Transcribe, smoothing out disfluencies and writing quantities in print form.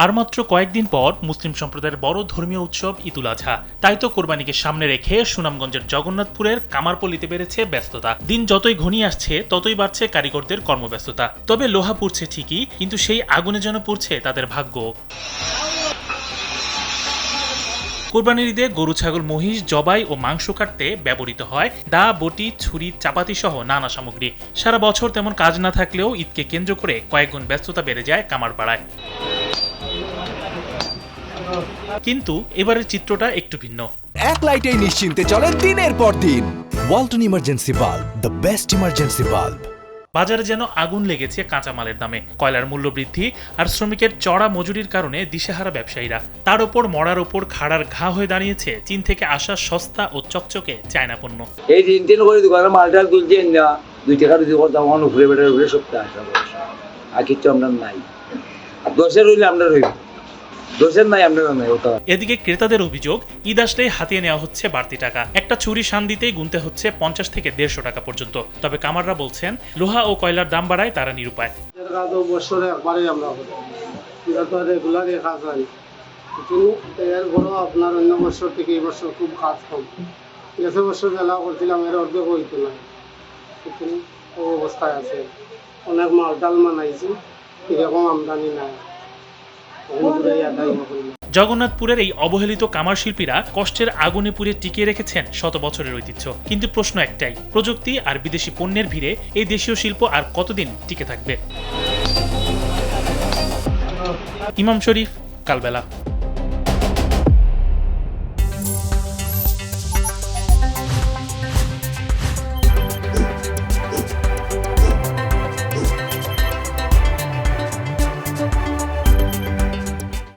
আর মাত্র কয়েকদিন পর মুসলিম সম্প্রদায়ের বড় ধর্মীয় উৎসব ঈদুল আজহা। তাই তো কোরবানিকে সামনে রেখে সুনামগঞ্জের জগন্নাথপুরের কামারপল্লীতে বেড়েছে ব্যস্ততা। দিন যতই ঘনিয়ে আসছে ততই বাড়ছে কারিগরদের কর্মব্যস্ততা। তবে লোহা পুড়ছে ঠিকই, কিন্তু সেই আগুনে যেন পুড়ছে তাদের ভাগ্য। কোরবানির ঈদে গরু, ছাগল, মহিষ জবাই ও মাংস কাটতে ব্যবহৃত হয় দা, বটি, ছুরি, চাপাতি সহ নানা সামগ্রী। সারা বছর তেমন কাজ না থাকলেও ঈদকে কেন্দ্র করে কয়েকগুণ ব্যস্ততা বেড়ে যায় কামারপাড়ায়। কিন্তু এবারের চিত্রটা একটু ভিন্ন। এক লাইটেই নিশ্চিন্তে চলে দিনের পর দিন। Walton emergency bulb, the best emergency bulb. বাজারে যেন আগুন লেগেছে কাঁচামালের দামে। কয়লার মূল্য বৃদ্ধি আর শ্রমিকের চড়া মজুরির কারণে দিশেহারা ব্যবসায়ীরা। তার ওপর মরার ওপর খাড়ার ঘা হয়ে দাঁড়িয়েছে চীন থেকে আসা সস্তা ও চকচকে চায়না পণ্য। এই দিন করে দোকানে মালটাল তুলছেন না, 2 টাকা দিতে করতাম উপরে বেটার উপরে সপ্তাহ আসা আর কিচ্ছু আমরা নাই। আর দোষের রইলে আমরা রইব, দোষের নাই আমরা নাই। এদিকে ক্রেতাদের অভিযোগ, ঈদ আসলেই হাতিয়ে নেওয়া হচ্ছে বাড়তি টাকা। একটা ছুরি শান দিতেই গুনতে হচ্ছে 50 থেকে 150 টাকা পর্যন্ত। তবে কামাররা বলছেন, লোহা ও কয়লার দাম বাড়ায় তারা নিরুপায়। বছরে একবারই আমরা রেগুলারই কাজ হয়, কিন্তু এর বড় আপনার অন্য বছর থেকে এই বছর খুব কাজ কম। গেছে বছর জেলা করছিলাম, এর অর্ধেক হইতো না, কিন্তু ও অবস্থায় আছে। অনেক মাল ডাল মানাইছি, এরকম আমদানি নাই। জগন্নাথপুরের এই অবহেলিত কামার শিল্পীরা কষ্টের আগুনে পুড়ে টিকিয়ে রেখেছেন শত বছরের ঐতিহ্য। কিন্তু প্রশ্ন একটাই, প্রযুক্তি আর বিদেশি পণ্যের ভিড়ে এই দেশীয় শিল্প আর কতদিন টিকে থাকবে? ইমাম শরীফ, কালবেলা।